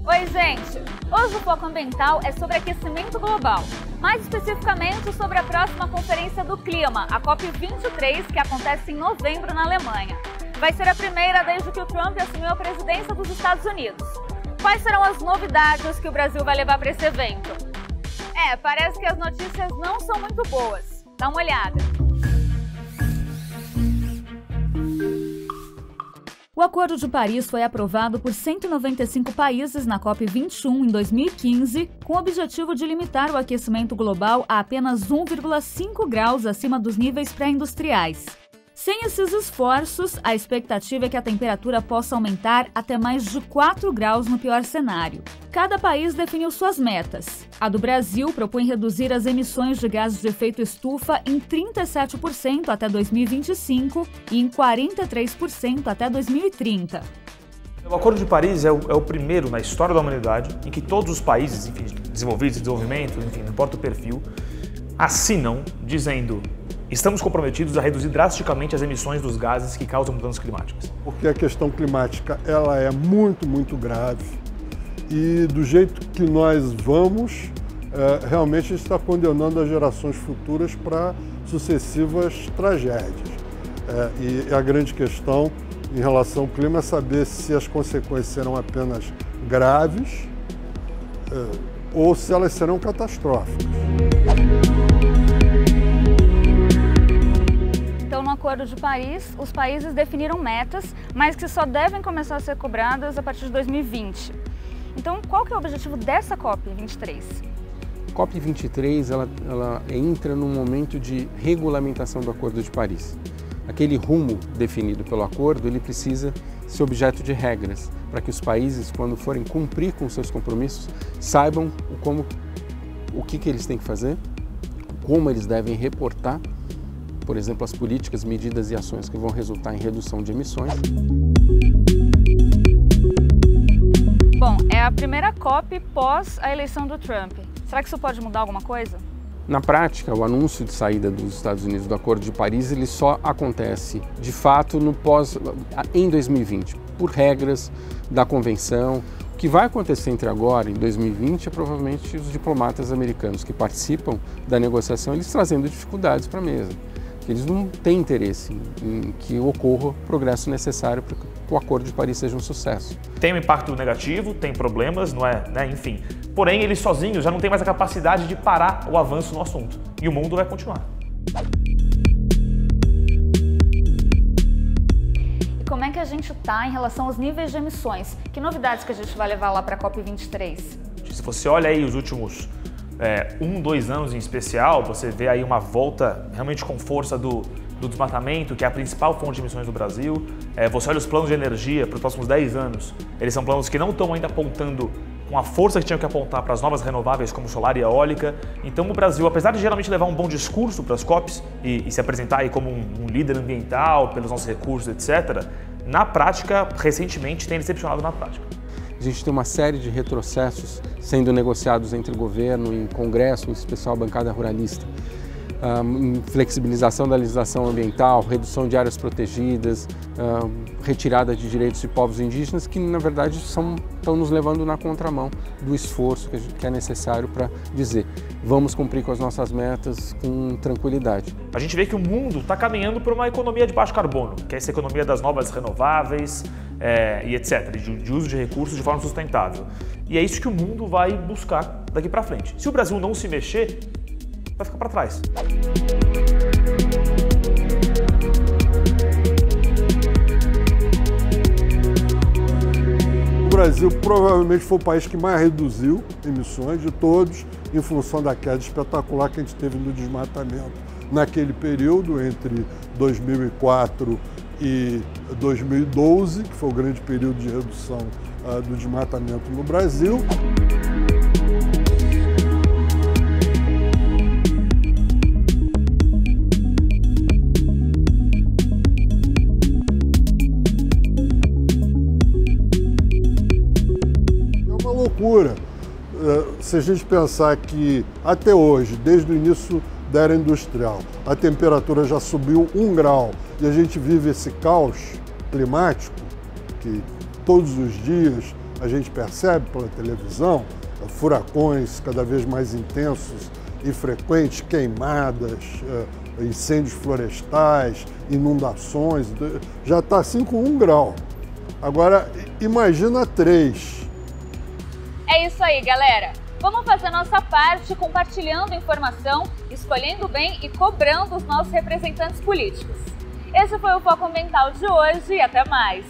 Oi, gente! Hoje o foco ambiental é sobre aquecimento global, mais especificamente sobre a próxima Conferência do Clima, a COP23, que acontece em novembro na Alemanha. Vai ser a primeira desde que o Trump assumiu a presidência dos Estados Unidos. Quais serão as novidades que o Brasil vai levar para esse evento? Parece que as notícias não são muito boas. Dá uma olhada. O Acordo de Paris foi aprovado por 195 países na COP21 em 2015, com o objetivo de limitar o aquecimento global a apenas 1,5 graus acima dos níveis pré-industriais. Sem esses esforços, a expectativa é que a temperatura possa aumentar até mais de 4 graus no pior cenário. Cada país definiu suas metas. A do Brasil propõe reduzir as emissões de gases de efeito estufa em 37% até 2025 e em 43% até 2030. O Acordo de Paris é o primeiro na história da humanidade em que todos os países, desenvolvidos, desenvolvimento, não importa o perfil, assinam dizendo: estamos comprometidos a reduzir drasticamente as emissões dos gases que causam mudanças climáticas. Porque a questão climática ela é muito grave e do jeito que nós vamos, realmente a gente está condenando as gerações futuras para sucessivas tragédias. E a grande questão em relação ao clima é saber se as consequências serão apenas graves ou se elas serão catastróficas. Então, no Acordo de Paris, os países definiram metas, mas que só devem começar a ser cobradas a partir de 2020. Então, qual que é o objetivo dessa COP23? A COP23 ela entra num momento de regulamentação do Acordo de Paris. Aquele rumo definido pelo acordo, ele precisa ser objeto de regras, para que os países, quando forem cumprir com seus compromissos, saibam o que eles têm que fazer, como eles devem reportar, por exemplo, as políticas, medidas e ações que vão resultar em redução de emissões. Bom, é a primeira COP pós a eleição do Trump. Será que isso pode mudar alguma coisa? Na prática, o anúncio de saída dos Estados Unidos do Acordo de Paris ele só acontece, de fato, em 2020, por regras da convenção. O que vai acontecer entre agora e 2020 é provavelmente os diplomatas americanos que participam da negociação, eles trazendo dificuldades para a mesa. Eles não têm interesse em que ocorra o progresso necessário para que o Acordo de Paris seja um sucesso. Tem um impacto negativo, tem problemas, não é? Enfim. Porém, eles sozinhos já não têm mais a capacidade de parar o avanço no assunto. E o mundo vai continuar. E como é que a gente está em relação aos níveis de emissões? Que novidades que a gente vai levar lá para a COP23? Se você olha aí os últimos 2 anos em especial, você vê aí uma volta realmente com força do desmatamento, que é a principal fonte de emissões do Brasil. Você olha os planos de energia para os próximos 10 anos, eles são planos que não estão ainda apontando com a força que tinham que apontar para as novas renováveis como solar e eólica. Então o Brasil, apesar de geralmente levar um bom discurso para as COPs e se apresentar aí como um líder ambiental pelos nossos recursos, etc., na prática, recentemente, tem decepcionado na prática. A gente tem uma série de retrocessos sendo negociados entre o governo e o Congresso, em especial a bancada ruralista. Flexibilização da legislação ambiental, redução de áreas protegidas, retirada de direitos de povos indígenas, que na verdade estão nos levando na contramão do esforço que é necessário para dizer: vamos cumprir com as nossas metas com tranquilidade. A gente vê que o mundo está caminhando para uma economia de baixo carbono, que é essa economia das novas renováveis e etc., de uso de recursos de forma sustentável. E é isso que o mundo vai buscar daqui para frente. Se o Brasil não se mexer, vai ficar para trás. O Brasil provavelmente foi o país que mais reduziu emissões de todos, em função da queda espetacular que a gente teve no desmatamento naquele período, entre 2004 e 2012, que foi o grande período de redução do desmatamento no Brasil. Loucura. Se a gente pensar que até hoje, desde o início da era industrial, a temperatura já subiu 1 grau e a gente vive esse caos climático, que todos os dias a gente percebe pela televisão, furacões cada vez mais intensos e frequentes, queimadas, incêndios florestais, inundações, já está assim com 1 grau. Agora, imagina 3. É isso aí, galera. Vamos fazer a nossa parte compartilhando informação, escolhendo bem e cobrando os nossos representantes políticos. Esse foi o Foco Ambiental de hoje e até mais!